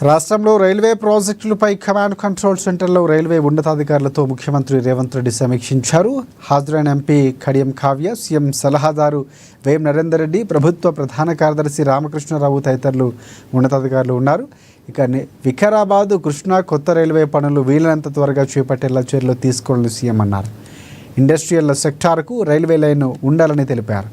రాష్ట్రంలో రైల్వే ప్రాజెక్టులపై command control సెంటర్లో రైల్వే ఉన్నతాధికారులతో ముఖ్యమంత్రి రేవంత్ రెడ్డి సమీక్షించారు. హాజరైన ఎంపీ కడియం కావ్య, సీఎం సలహాదారు వేం నరేందర్ రెడ్డి, ప్రభుత్వ ప్రధాన కార్యదర్శి రామకృష్ణారావు తదితరులు ఉన్నతాధికారులు ఉన్నారు. ఇక వికారాబాద్ కృష్ణా కొత్త రైల్వే పనులు వీలైనంత త్వరగా చేపట్టేలా చర్యలు తీసుకోవాలని సీఎం అన్నారు. ఇండస్ట్రియల్ సెక్టార్కు రైల్వే లైన్ ఉండాలని తెలిపారు.